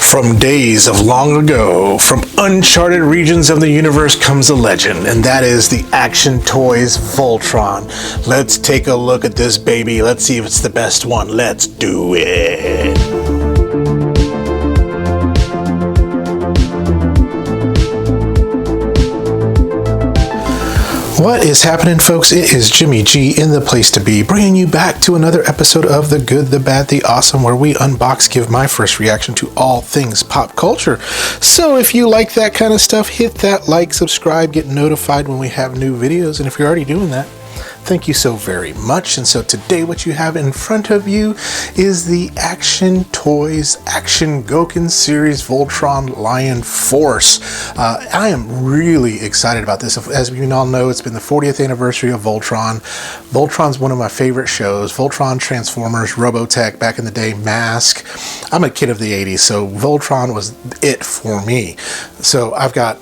From days of long ago, from uncharted regions of the universe comes a legend, and that is the Action Toys Voltron. Let's take a look at this baby. Let's see if it's the best one. Let's do it. What is happening, folks? It is Jimmy G in the place to be, bringing you back to another episode of The Good, The Bad, The Awesome, where we unbox, give my first reaction to all things pop culture. So if you like that kind of stuff, hit that like, subscribe, get notified when we have new videos. And if you're already doing that, thank you so very much. And so today what you have in front of you is the Action Toys Action Gokin series Voltron Lion Force. I am really excited about this. As you all know, it's been the 40th anniversary of Voltron. Voltron's one of my favorite shows. Voltron, Transformers, Robotech, back in the day, Mask. I'm a kid of the 80s, so Voltron was it for me. So I've got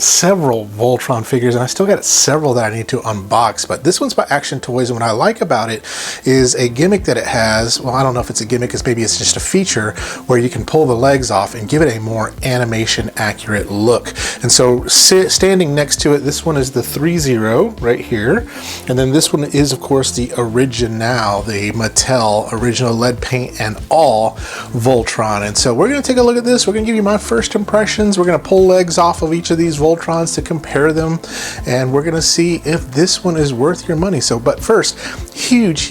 several Voltron figures, and I still got several that I need to unbox, but this one's by Action Toys, and what I like about it is a gimmick that it has. Well, I don't know if it's a gimmick, because maybe it's just a feature where you can pull the legs off and give it a more animation accurate look. And so standing next to it, this one is the 3-0 right here, and then this one is of course the original, the Mattel original lead paint and all Voltron. And so we're going to take a look at this. We're going to give you my first impressions. We're going to pull legs off of each of these Voltrons to compare them, and we're gonna see if this one is worth your money. So, but first, huge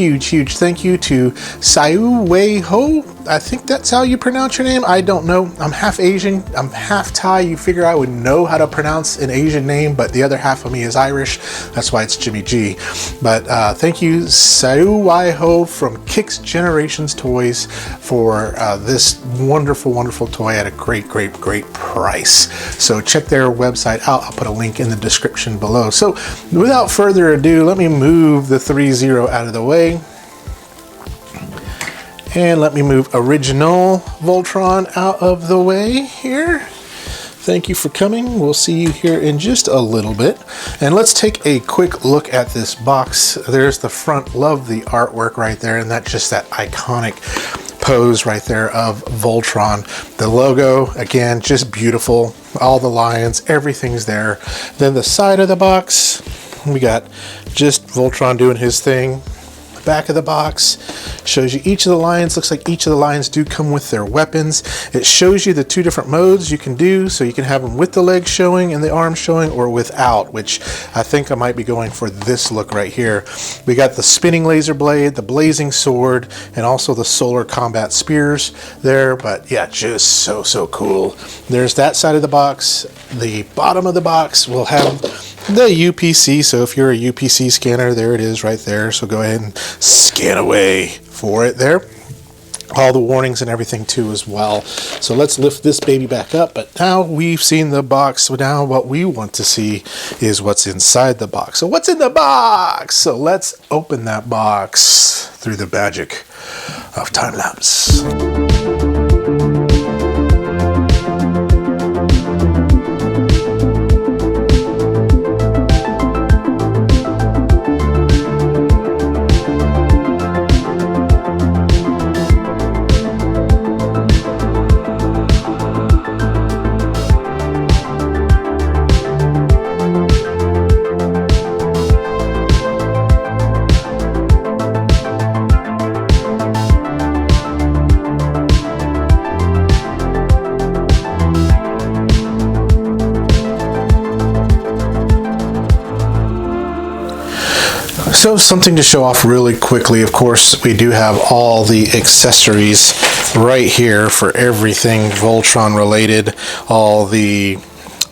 thank you to Sayu Wei Ho. I think that's how you pronounce your name. I don't know. I'm half Asian, I'm half Thai. You figure I would know how to pronounce an Asian name, but the other half of me is Irish. That's why it's Jimmy G. But thank you, Sayu Wei Ho from Kicks Generations Toys, for this wonderful toy at a great price. So check their website out. I'll put a link in the description below. So without further ado, let me move the 3-0 out of the way. And let me move original Voltron out of the way here. Thank you for coming. We'll see you here in just a little bit. And let's take a quick look at this box. There's the front. Love the artwork right there. And that's just that iconic pose right there of Voltron. The logo, again, just beautiful. All the lions, everything's there. Then the side of the box, we got just Voltron doing his thing. Back of the box shows you each of the lions. Looks like each of the lions do come with their weapons. It shows you the two different modes you can do, so you can have them with the legs showing and the arms showing, or without, which I think I might be going for this look right here. We got the spinning laser blade, the blazing sword, and also the solar combat spears there. But yeah, just so cool. There's that side of the box. The bottom of the box will have the UPC, so if you're a UPC scanner, there it is right there. So go ahead and scan away for it there. All the warnings and everything too as well. So let's lift this baby back up. But now we've seen the box, so now what we want to see is what's inside the box. So what's in the box? So let's open that box through the magic of time lapse. So something to show off really quickly. Of course, we do have all the accessories right here for everything Voltron related. All the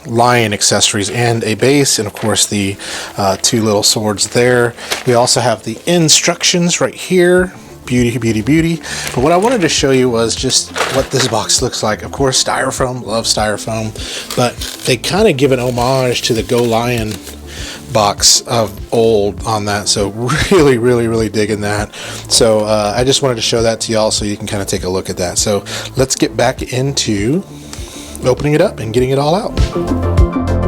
lion accessories and a base, and of course the two little swords there. We also have the instructions right here. Beauty. But what I wanted to show you was just what this box looks like. Of course, styrofoam. Love styrofoam. But they kind of give an homage to the Go Lion box of old on that, so really digging that. So I just wanted to show that to y'all so you can kind of take a look at that. So let's get back into opening it up and getting it all out.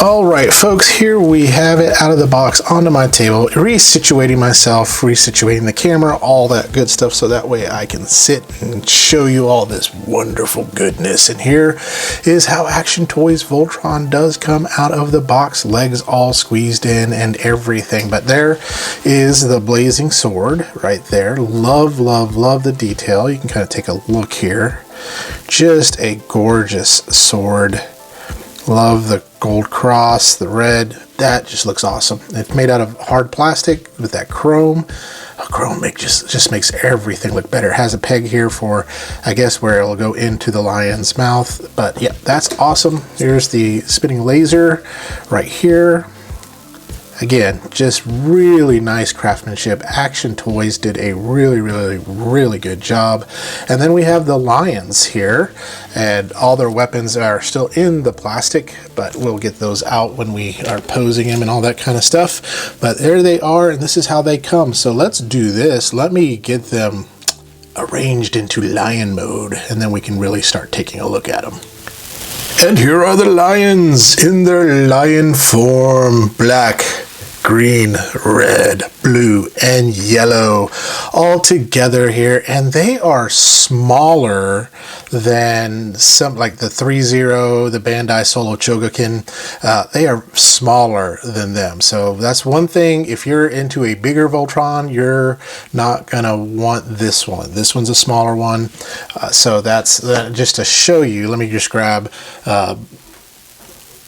All right, folks, here we have it out of the box onto my table, resituating myself, resituating the camera, all that good stuff, so that way I can sit and show you all this wonderful goodness. And here is how Action Toys Voltron does come out of the box, legs all squeezed in and everything. But there is the blazing sword right there. Love, love, love the detail. You can kind of take a look here. Just a gorgeous sword. Love the gold cross, the red. That just looks awesome. It's made out of hard plastic with that chrome. Chrome just makes everything look better. It has a peg here for, I guess, where it'll go into the lion's mouth. But yeah, that's awesome. Here's the spinning laser right here. Again, just really nice craftsmanship. Action Toys did a really, really, really good job. And then we have the lions here, and all their weapons are still in the plastic, but we'll get those out when we are posing them and all that kind of stuff. But there they are, and this is how they come. So let's do this. Let me get them arranged into lion mode, and then we can really start taking a look at them. And here are the lions in their lion form. Black, green, red, blue, and yellow all together here, and they are smaller than some, like the 3-0, the Bandai Solo Chogokin. They are smaller than them, so that's one thing. If you're into a bigger Voltron, you're not gonna want this one. This one's a smaller one, so that's just to show you. Let me just grab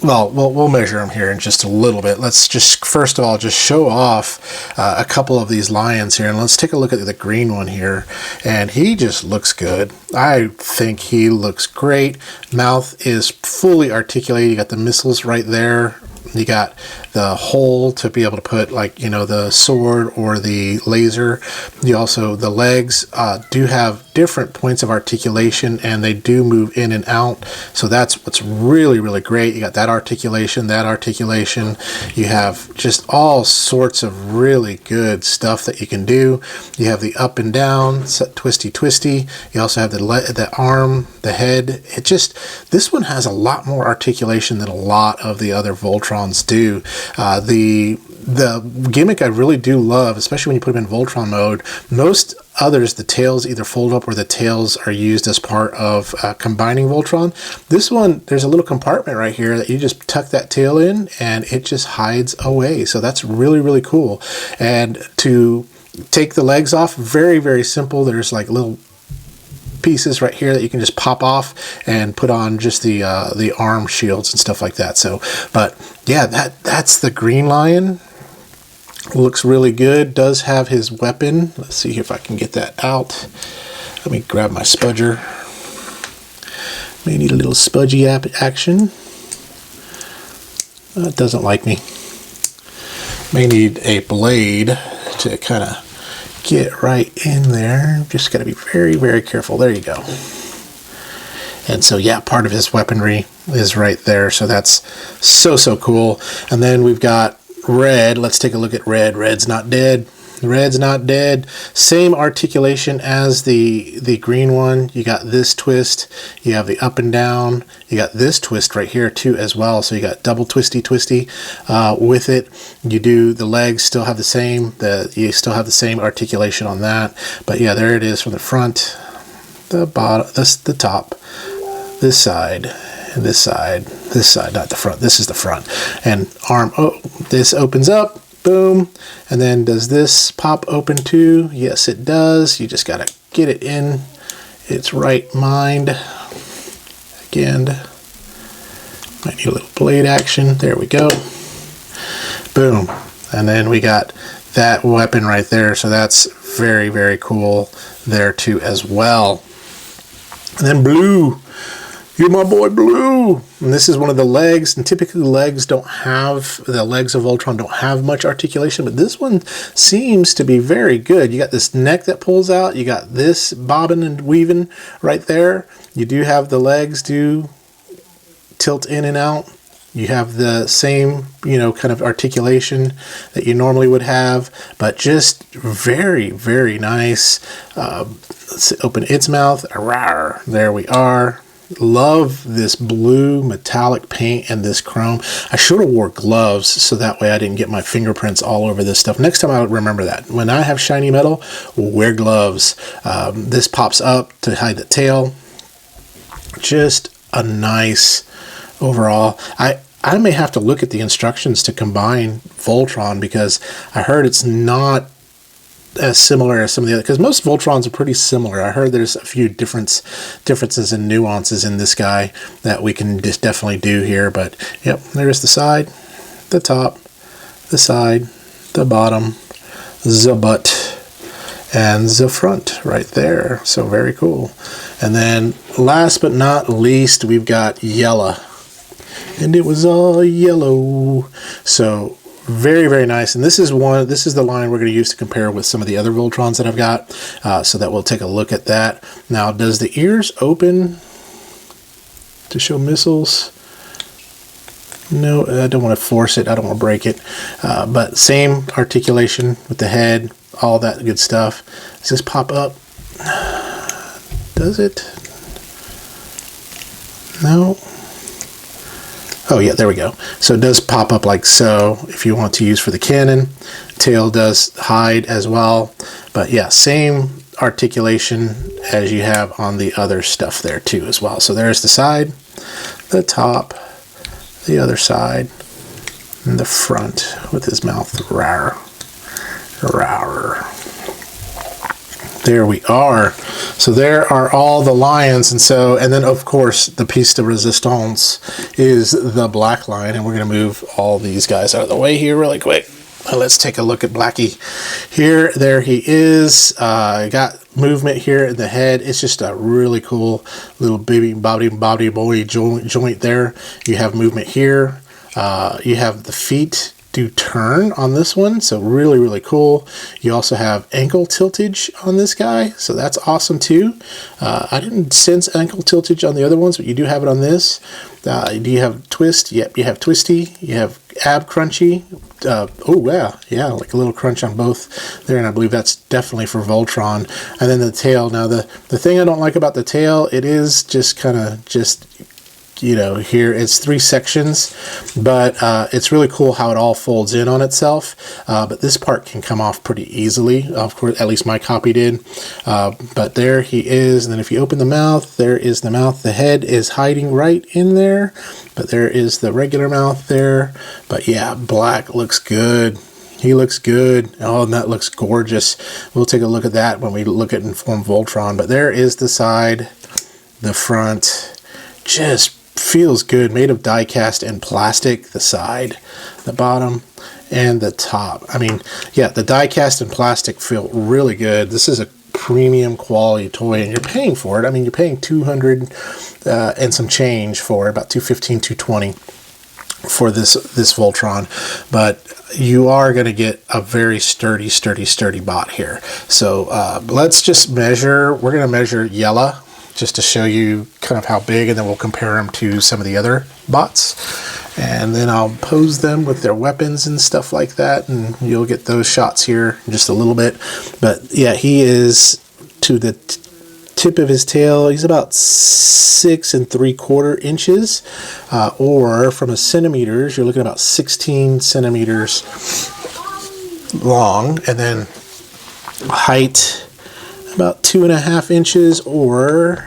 well, we'll measure them here in just a little bit. Let's just, first of all, just show off a couple of these lions here. And let's take a look at the green one here. And he just looks good. I think he looks great. Mouth is fully articulated. You got the missiles right there. You got the hole to be able to put, like, you know, the sword or the laser. You also, the legs do have different points of articulation, and they do move in and out. So that's what's really, really great. You got that articulation, that articulation. You have just all sorts of really good stuff that you can do. You have the up and down, twisty, twisty. You also have the arm, the head. It just, this one has a lot more articulation than a lot of the other Voltrons do. The gimmick I really do love, especially when you put them in Voltron mode. Most others, the tails either fold up or the tails are used as part of combining Voltron. This one, there's a little compartment right here that you just tuck that tail in and it just hides away. So that's really, really cool. And to take the legs off, very, very simple. There's like little pieces right here that you can just pop off and put on just the arm shields and stuff like that. So, but yeah, that's the green lion. Looks really good. Does have his weapon. Let's see if I can get that out. Let me grab my spudger. May need a little spudgy action. It doesn't like me. May need a blade to kind of get right in there. Just got to be very, very careful. There you go. And so, yeah, part of his weaponry is right there. So that's so, so cool. And then we've got red. Let's take a look at red. Red's not dead. Red's not dead. Same articulation as the green one. You got this twist. You have the up and down. You got this twist right here too as well. So you got double twisty with it. You do the legs still have the same. You still have the same articulation on that. But yeah, there it is from the front, the bottom, the top, this side, and this side, not the front. This is the front. And arm. Oh, this opens up. Boom. And then does this pop open too? Yes, it does. You just got to get it in its right mind. Again, might need a little blade action. There we go. Boom. And then we got that weapon right there. So that's very, very cool there too as well. And then blue. You're my boy Blue. And this is one of the legs. And typically the legs of Voltron don't have much articulation, but this one seems to be very good. You got this neck that pulls out. You got this bobbing and weaving right there. You do have the legs do tilt in and out. You have the same, kind of articulation that you normally would have, but just very, very nice. Let's open its mouth. There we are. Love this blue metallic paint and this chrome. I should have wore gloves so that way I didn't get my fingerprints all over this stuff. Next time I'll remember that. When I have shiny metal, wear gloves. This pops up to hide the tail. Just a nice overall. I may have to look at the instructions to combine Voltron, because I heard it's not as similar as some of the other, because most Voltrons are pretty similar. I heard there's a few differences and nuances in this guy that we can just definitely do here. But yep, there's the side, the top, the side, the bottom, the butt, and the front right there. So very cool. And then last but not least, we've got yellow. And it was all yellow. So very, very nice. And this is the line we're going to use to compare with some of the other Voltrons that I've got, so that we'll take a look at that. Now, does the ears open to show missiles? No, I don't want to force it. I don't want to break it. But same articulation with the head, all that good stuff. Does this pop up? Does it? No. Oh yeah, there we go. So it does pop up like so if you want to use for the cannon. Tail does hide as well. But yeah, same articulation as you have on the other stuff there too as well. So there's the side, the top, the other side, and the front with his mouth rawr, rawr. There we are. So there are all the lions. And then of course the piece de resistance is the black lion, and we're going to move all these guys out of the way here really quick. Let's take a look at Blackie here. There he is. Got movement here in the head. It's just a really cool little baby body boy joint there. You have movement here. You have the feet do turn on this one, so really, really cool. You also have ankle tiltage on this guy, so that's awesome too. I didn't sense ankle tiltage on the other ones, but you do have it on this. Do you have twist? Yep, you have twisty. You have ab crunchy. Oh yeah, like a little crunch on both there, and I believe that's definitely for Voltron. And then the tail. Now the thing I don't like about the tail, it is just kind of here it's 3 sections, but it's really cool how it all folds in on itself. But this part can come off pretty easily. Of course, at least my copy did. But there he is. And then if you open the mouth, there is the mouth. The head is hiding right in there, but there is the regular mouth there. But yeah, black looks good. He looks good. Oh, and that looks gorgeous. We'll take a look at that when we look at Informed Voltron. But there is the side, the front. Just feels good, made of die cast and plastic. The side, the bottom, and the top. I mean, yeah, the die cast and plastic feel really good. This is a premium quality toy, and you're paying for it. I mean, you're paying $200 and some change for it, about $215, $220 for this Voltron, but you are going to get a very sturdy bot here. So let's just measure. We're going to measure yellow, just to show you kind of how big, and then we'll compare them to some of the other bots. And then I'll pose them with their weapons and stuff like that, and you'll get those shots here in just a little bit. But yeah, he is, to the tip of his tail, he's about 6 3/4 inches, or from a centimeters, you're looking at about 16 centimeters long, and then height about 2.5 inches, or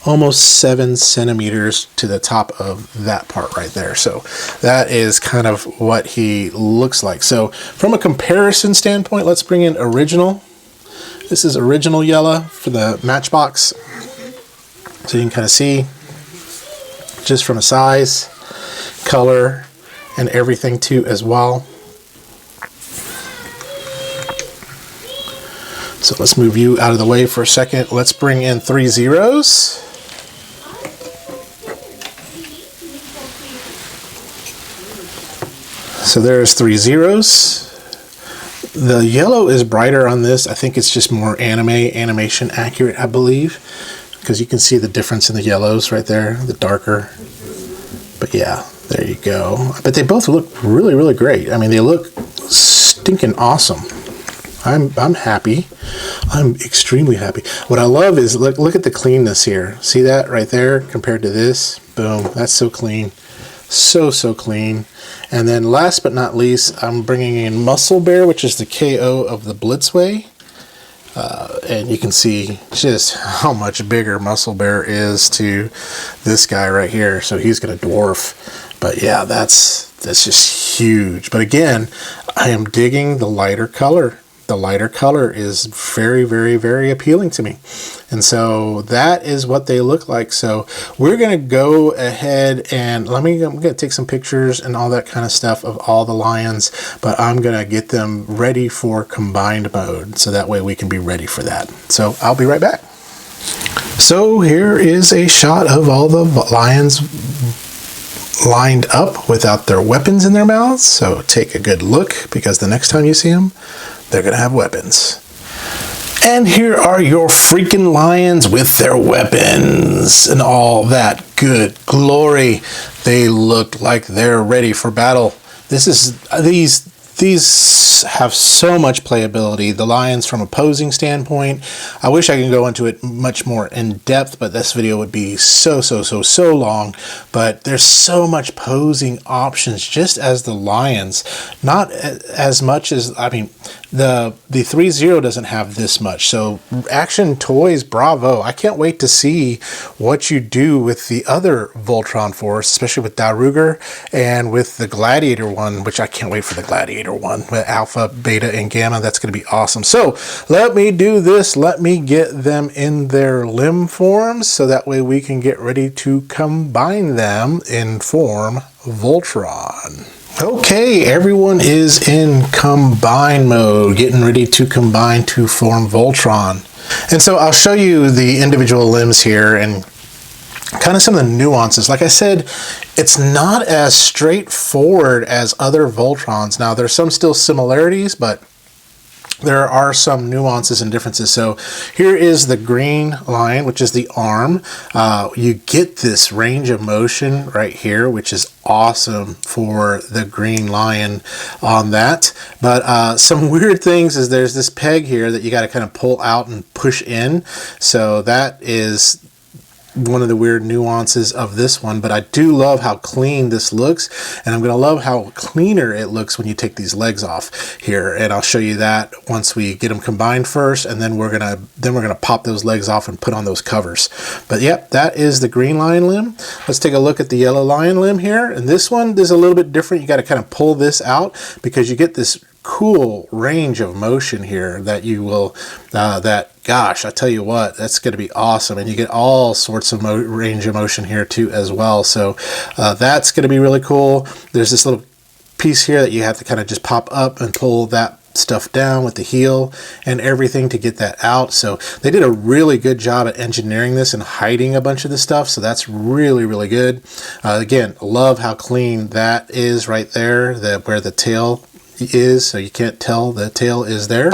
almost 7 centimeters to the top of that part right there. So that is kind of what he looks like. So from a comparison standpoint, let's bring in original. This is original yellow for the Matchbox. So you can kind of see just from a size, color, and everything too as well. So let's move you out of the way for a second. Let's bring in 3 zeros. So there's 3 zeros. The yellow is brighter on this. I think it's just more animation accurate, I believe, because you can see the difference in the yellows right there, the darker. But yeah, there you go. But they both look really, really great. I mean, they look stinking awesome. I'm happy I'm extremely happy. What I love is, look at the cleanness here. See that right there compared to this? Boom, that's so clean. So clean. And then last but not least, I'm bringing in Muscle Bear, which is the KO of the Blitzway. And you can see just how much bigger Muscle Bear is to this guy right here. So he's going to dwarf. But yeah, that's just huge. But again, I am digging the lighter color. The lighter color is very, very, very appealing to me. And so that is what they look like. So we're going to go ahead and I'm going to take some pictures and all that kind of stuff of all the lions, but I'm going to get them ready for combined mode. So that way we can be ready for that. So I'll be right back. So here is a shot of all the lions lined up without their weapons in their mouths. So take a good look, because the next time you see them, they're going to have weapons. And here are your freaking lions with their weapons and all that good glory. They look like they're ready for battle. These have so much playability. The lions from a posing standpoint, I wish I could go into it much more in depth, but this video would be so long. But there's so much posing options just as the lions. Not as much as, I mean, the 3.0 doesn't have this much. So Action Toys, bravo. I can't wait to see what you do with the other Voltron Force, especially with Daruger and with the Gladiator one, which I can't wait for the Gladiator one with Alpha, Beta, and Gamma. That's going to be awesome. So let me do this. Let me get them in their limb forms so that way we can get ready to combine them in form Voltron. Okay, everyone is in combine mode, getting ready to combine to form Voltron. And so I'll show you the individual limbs here and kind of some of the nuances. Like I said, it's not as straightforward as other Voltrons. Now, there's some still similarities, but there are some nuances and differences. So here is the green lion, which is the arm. You get this range of motion right here, which is awesome for the green lion on that. But some weird things is there's this peg here that you got to kind of pull out and push in. So that is one of the weird nuances of this one, but I do love how clean this looks, and I'm going to love how cleaner it looks when you take these legs off here, and I'll show you that once we get them combined first, and then we're gonna pop those legs off and put on those covers. But yep, that is the green lion limb. Let's take a look at the yellow lion limb here, and this one is a little bit different. You got to kind of pull this out because you get this cool range of motion here that you will gosh, I tell you what, that's going to be awesome. And you get all sorts of range of motion here too as well. So that's going to be really cool. There's this little piece here that you have to kind of just pop up and pull that stuff down with the heel and everything to get that out. So they did a really good job at engineering this and hiding a bunch of this stuff. So that's really good. Again, love how clean that is right there, where the tail is, so you can't tell the tail is there.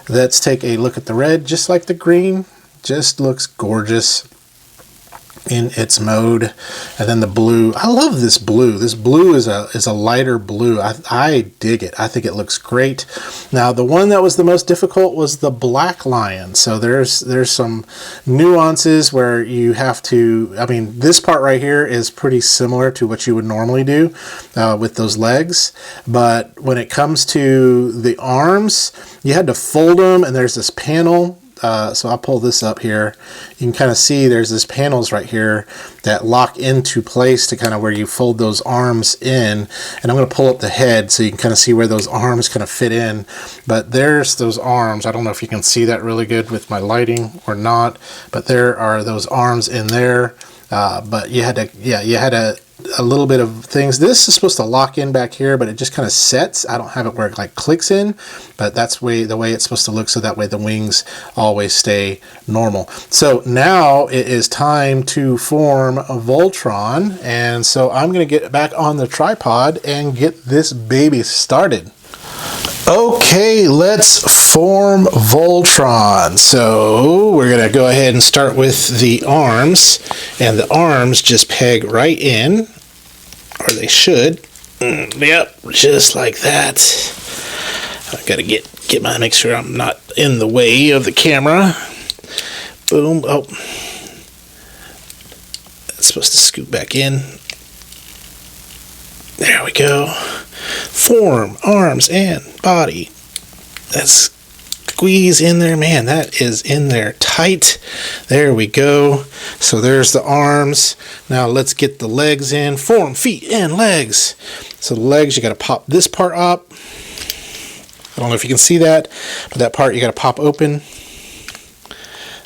Let's take a look at the red. Just like the green, just looks gorgeous in its mode. And then the blue, I love this blue. This blue is a lighter blue. I dig it. I think it looks great. Now the one that was the most difficult was the black lion. So there's some nuances where you have to, I mean, this part right here is pretty similar to what you would normally do with those legs, but when it comes to the arms, you had to fold them, and there's this panel. So I'll pull this up here. You can kind of see there's these panels right here that lock into place to kind of where you fold those arms in. And I'm going to pull up the head so you can kind of see where those arms kind of fit in. But there's those arms. I don't know if you can see that really good with my lighting or not, but there are those arms in there. But you had a little bit of things. This is supposed to lock in back here, but it just kind of sets. I don't have it where it like clicks in, but that's the way it's supposed to look, so that way the wings always stay normal. So now it is time to form a Voltron, and so I'm going to get back on the tripod and get this baby started. Okay, let's form Voltron. So we're going to go ahead and start with the arms, and the arms just peg right in, or they should. Yep, just like that. I gotta make sure I'm not in the way of the camera. Boom. Oh, it's supposed to scoot back in. There we go. Form, arms, and body. That's squeeze in there, man. That is in there tight. There we go. So there's the arms. Now let's get the legs in. Form, feet, and legs. So the legs, you got to pop this part up. I don't know if you can see that, but that part you got to pop open.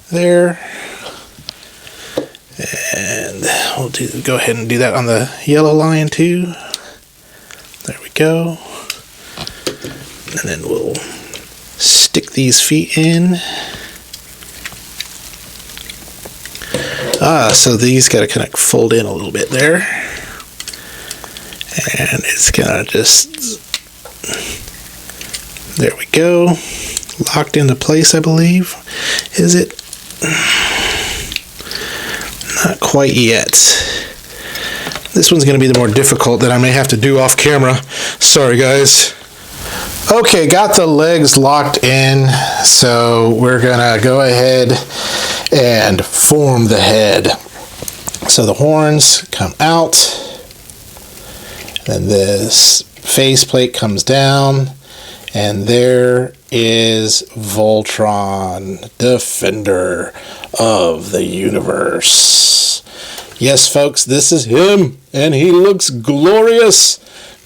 There. And we'll go ahead and do that on the yellow lion too. There we go. And then we'll stick these feet in. So these got to kind of fold in a little bit there. And it's kind of just, there we go. Locked into place, I believe. Is it? Not quite yet. This one's going to be the more difficult that I may have to do off camera. Sorry, guys. Okay, got the legs locked in, so we're gonna go ahead and form the head. So the horns come out, then this faceplate comes down, and there is Voltron, defender of the universe. Yes, folks, this is him, and he looks glorious.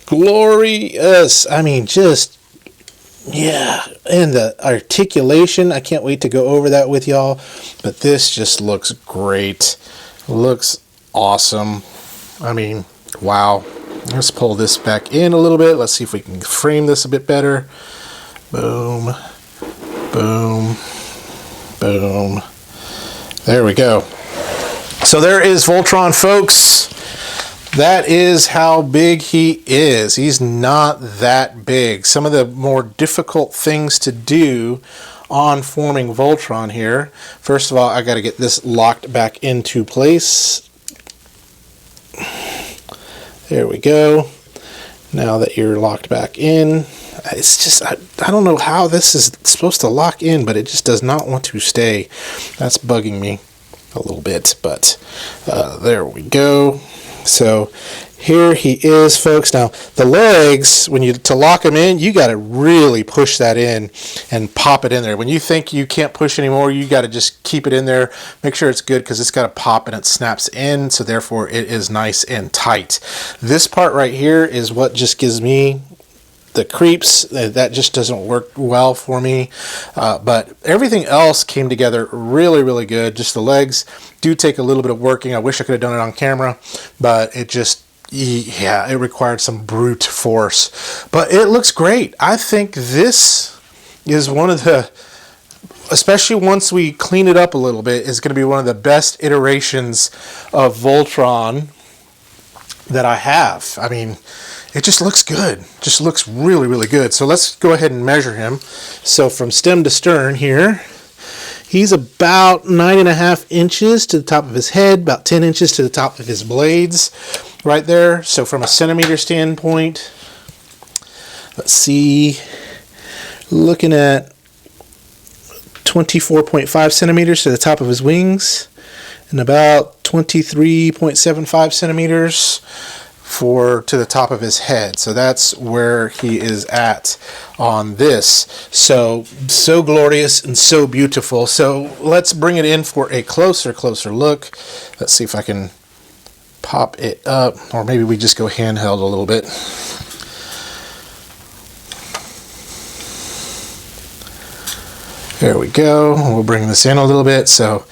Glorious. I mean, just, yeah, and the articulation, I can't wait to go over that with y'all, but this just looks great. Looks awesome. I mean, wow. Let's pull this back in a little bit. Let's see if we can frame this a bit better. Boom, boom, boom. There we go. So there is Voltron, folks. That is how big he is. He's not that big. Some of the more difficult things to do on forming Voltron here. First of all, I got to get this locked back into place. There we go. Now that you're locked back in, it's just, I don't know how this is supposed to lock in, but it just does not want to stay. That's bugging me a little bit, but there we go. So here he is, folks. Now the legs, to lock them in, you got to really push that in and pop it in there. When you think you can't push anymore, you got to just keep it in there. Make sure it's good, because it's got to pop and it snaps in, so therefore it is nice and tight. This part right here is what just gives me the creeps. That just doesn't work well for me, but everything else came together really, really good. Just the legs do take a little bit of working. I wish I could have done it on camera, but it just, yeah, it required some brute force, but it looks great. I think this is one of the, especially once we clean it up a little bit, is going to be one of the best iterations of Voltron that I have. I mean, it just looks good. Just looks really, really good. So let's go ahead and measure him. So from stem to stern here, he's about 9.5 inches to the top of his head, about 10 inches to the top of his blades right there. So from a centimeter standpoint, let's see, looking at 24.5 centimeters to the top of his wings and about 23.75 centimeters to the top of his head. So that's where he is at on this. So glorious and so beautiful. So let's bring it in for a closer look. Let's see if I can pop it up, or maybe we just go handheld a little bit. There we go. We'll bring this in a little bit. So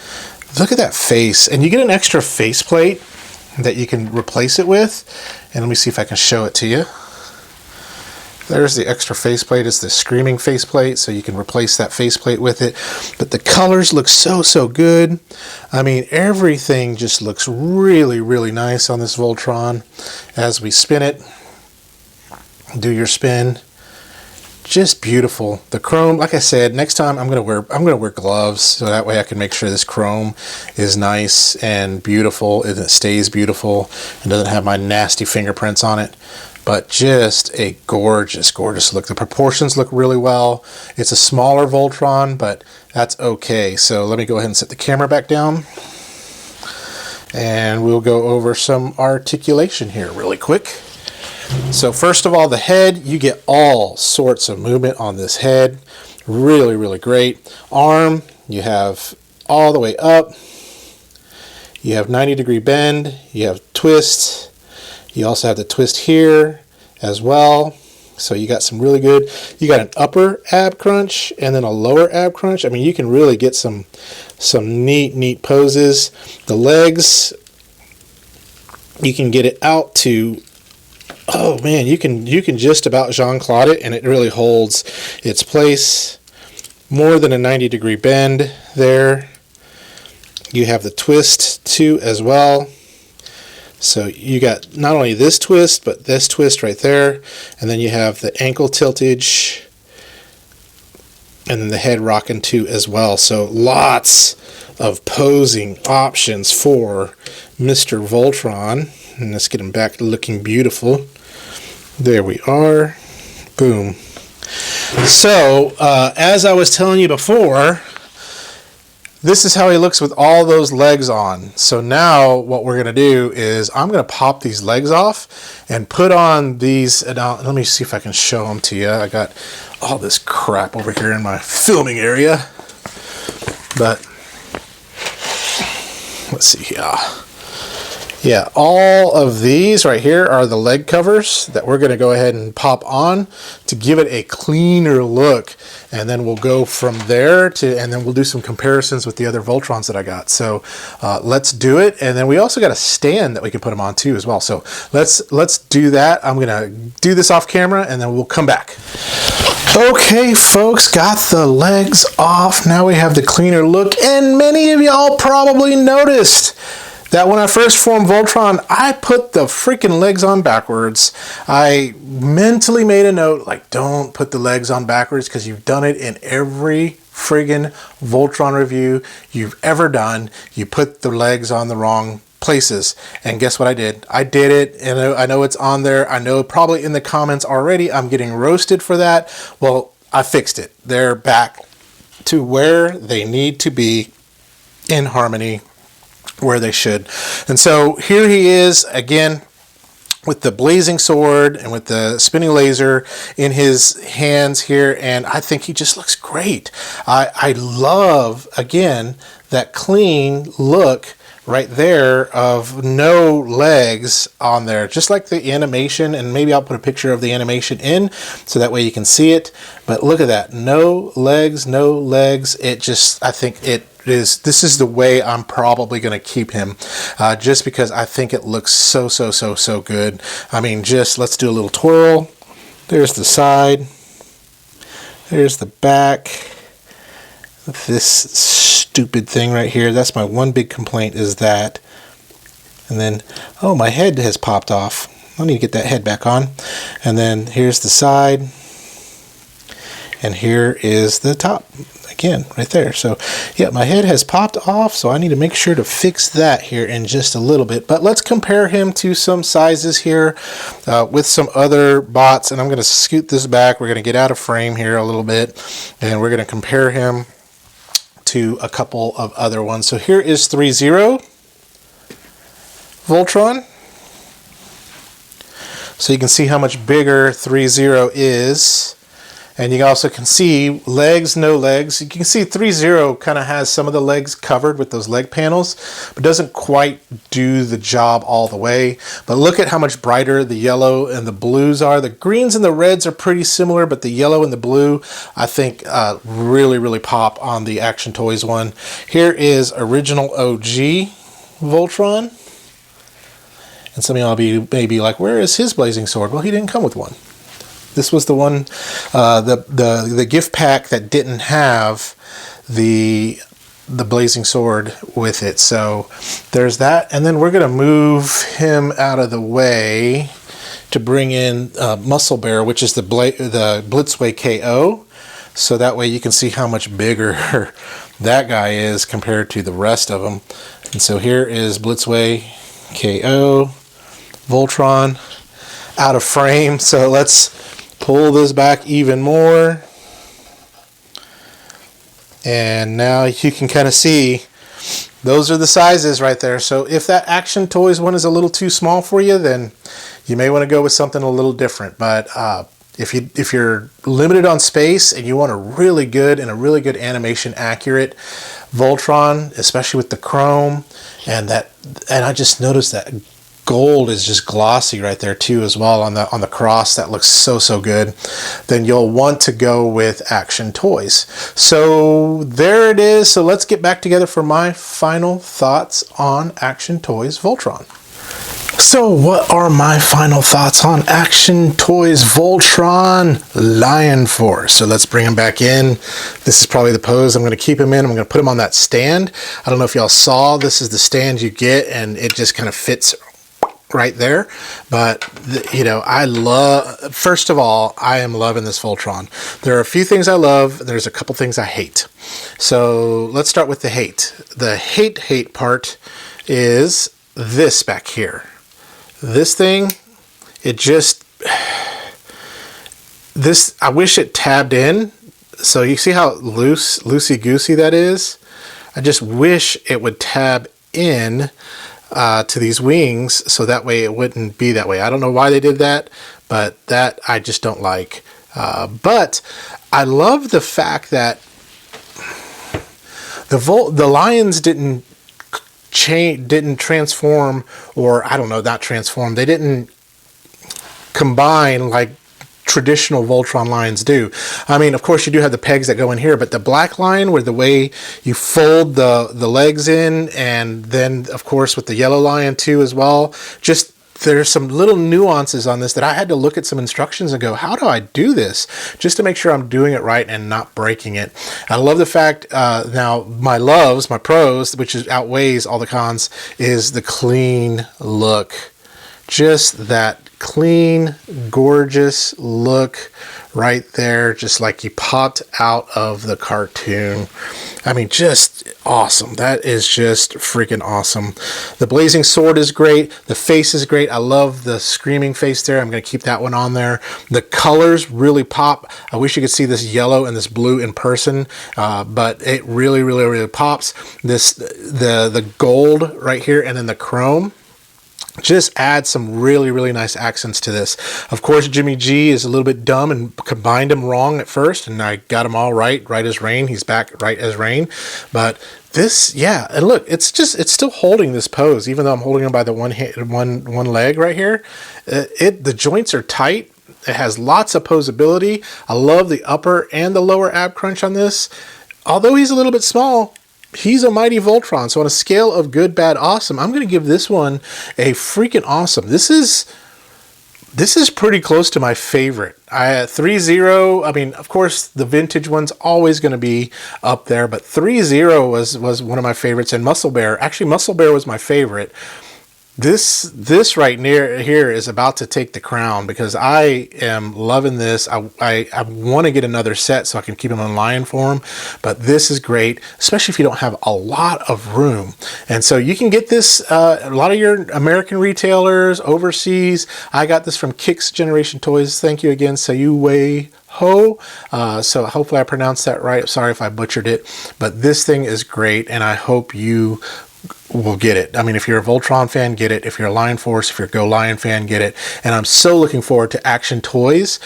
look at that face, and you get an extra faceplate that you can replace it with, and let me see if I can show it to you. There's the extra faceplate. It's the screaming faceplate, so you can replace that faceplate with it. But the colors look so good. I mean, everything just looks really, really nice on this Voltron. As we spin it, do your spin. Just beautiful. The chrome, like I said, next time I'm gonna wear gloves, so that way I can make sure this chrome is nice and beautiful and it stays beautiful and doesn't have my nasty fingerprints on it. but just a gorgeous, gorgeous look. The proportions look really well. It's a smaller Voltron, but that's okay. So let me go ahead and set the camera back down, and we'll go over some articulation here really quick. So first of all, the head, you get all sorts of movement on this head. Really, really great. Arm, you have all the way up. You have 90-degree bend. You have twist. You also have the twist here as well. So you got some really good, you got an upper ab crunch and then a lower ab crunch. I mean, you can really get some neat poses. The legs, you can get it out to, oh man, you can just about Jean-Claude it, and it really holds its place. More than a 90-degree bend there. You have the twist too as well. So you got not only this twist, but this twist right there. And then you have the ankle tiltage. And then the head rocking too as well. So lots of posing options for Mr. Voltron. And let's get him back looking beautiful. There we are. Boom. So, as I was telling you before, this is how he looks with all those legs on. So now what we're going to do is I'm going to pop these legs off and put on these. And let me see if I can show them to you. I got all this crap over here in my filming area. But let's see here. Yeah, all of these right here are the leg covers that we're going to go ahead and pop on to give it a cleaner look. And then we'll go from there and then we'll do some comparisons with the other Voltrons that I got. So let's do it. And then we also got a stand that we can put them on too as well. So let's do that. I'm going to do this off camera and then we'll come back. Okay, folks, got the legs off. Now we have the cleaner look. And many of y'all probably noticed that when I first formed Voltron, I put the freaking legs on backwards. I mentally made a note, like, don't put the legs on backwards because you've done it in every friggin' Voltron review you've ever done. You put the legs on the wrong places. And guess what I did? I did it, and I know it's on there. I know probably in the comments already I'm getting roasted for that. Well, I fixed it. They're back to where they need to be in harmony, where they should. And so here he is again with the blazing sword and with the spinning laser in his hands here, and I think he just looks great. I love again that clean look right there of no legs on there, just like the animation. And maybe I'll put a picture of the animation in so that way you can see it. But look at that, no legs. It just, I think this is the way I'm probably going to keep him, just because I think it looks so good. I mean, just let's do a little twirl. There's the side, there's the back. This stupid thing right here, that's my one big complaint, is that. And then, oh, my head has popped off. I need to get that head back on. And then here's the side, and here is the top again right there. So yeah, my head has popped off, so I need to make sure to fix that here in just a little bit. But let's compare him to some sizes here with some other bots. And I'm going to scoot this back. We're going to get out of frame here a little bit, and we're going to compare him to a couple of other ones. So here is 3.0 Voltron. So you can see how much bigger 3.0 is. And you also can see legs, no legs. You can see 3.0 kind of has some of the legs covered with those leg panels, but doesn't quite do the job all the way. But look at how much brighter the yellow and the blues are. The greens and the reds are pretty similar, but the yellow and the blue, I think, really pop on the Action Toys one. Here is original OG Voltron. And some of y'all may be like, where is his blazing sword? Well, he didn't come with one. This was the one, the gift pack that didn't have the blazing sword with it. So there's that. And then we're going to move him out of the way to bring in Muscle Bear, which is the Blitzway KO. So that way you can see how much bigger that guy is compared to the rest of them. And so here is Blitzway KO Voltron. out of frame. So let's pull this back even more. And now you can kind of see those are the sizes right there. So if that Action Toys one is a little too small for you, then you may want to go with something a little different. But if you're limited on space and you want a really good animation accurate Voltron, especially with the chrome and I just noticed that gold is just glossy right there too as well on the cross. That looks so good. Then you'll want to go with Action Toys. So there it is. So let's get back together for my final thoughts on Action Toys Voltron. So what are my final thoughts on Action Toys Voltron Lion Force? So let's bring him back in. This is probably the pose I'm going to keep him in. I'm going to put him on that stand. I don't know if y'all saw, this is the stand you get, and it just kind of fits right there. But you know, first of all, I am loving this Voltron. There are a few things I love. There's a couple things I hate. So let's start with the hate. The hate part is this back here. This thing, I wish it tabbed in. So you see how loosey-goosey that is? I just wish it would tab in to these wings, so that way it wouldn't be that way. I don't know why they did that, but that I just don't like. But I love the fact that the lions didn't transform, or I don't know, not transform. They didn't combine like traditional Voltron lions do. I mean, of course you do have the pegs that go in here, but the black lion, where the way you fold the legs in, and then of course with the yellow lion too as well, just there's some little nuances on this that I had to look at some instructions and go, how do I do this? Just to make sure I'm doing it right and not breaking it. I love the fact, now my pros, which outweighs all the cons, is the clean look. Just that clean, gorgeous look right there, just like he popped out of the cartoon. I mean, just awesome. That is just freaking awesome. The blazing sword is great. The face is great. I love the screaming face there. I'm going to keep that one on there. The colors really pop. I wish you could see this yellow and this blue in person, but it really pops. The gold right here, and then the chrome just add some really nice accents to this. Of course, Jimmy G is a little bit dumb and combined them wrong at first, and I got him all right as rain. He's back right as rain. But this, yeah, and look, it's still holding this pose, even though I'm holding him by the one leg right here. The joints are tight. It has lots of posability. I love the upper and the lower ab crunch on this. Although he's a little bit small, he's a mighty Voltron. So on a scale of good, bad, awesome, I'm going to give this one a freaking awesome. This is pretty close to my favorite. 3-0, I mean, of course, the vintage one's always going to be up there, but 3-0 was one of my favorites, and Muscle Bear, actually Muscle Bear was my favorite. This right near here is about to take the crown, because I am loving this. I want to get another set so I can keep them in lion form, but this is great, especially if you don't have a lot of room. And so you can get this, a lot of your American retailers, overseas. I got this from Kicks Generation Toys. Thank you again, Sayuwei Ho. So hopefully I pronounced that right. Sorry if I butchered it, but this thing is great, and I hope you will get it. I mean, if you're a Voltron fan, get it. If you're a Lion Force, if you're a Go Lion fan, get it. And I'm so looking forward to Action Toys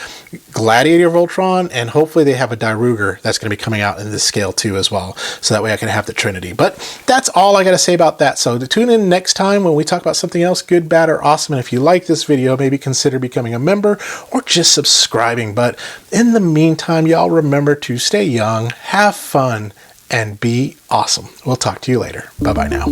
Gladiator Voltron, and hopefully they have a Dairugger that's going to be coming out in this scale too as well, so that way I can have the Trinity. But that's all I got to say about that. So to tune in next time when we talk about something else good, bad, or awesome. And if you like this video, maybe consider becoming a member or just subscribing. But in the meantime, y'all remember to stay young, have fun, and be awesome. We'll talk to you later. Bye-bye now.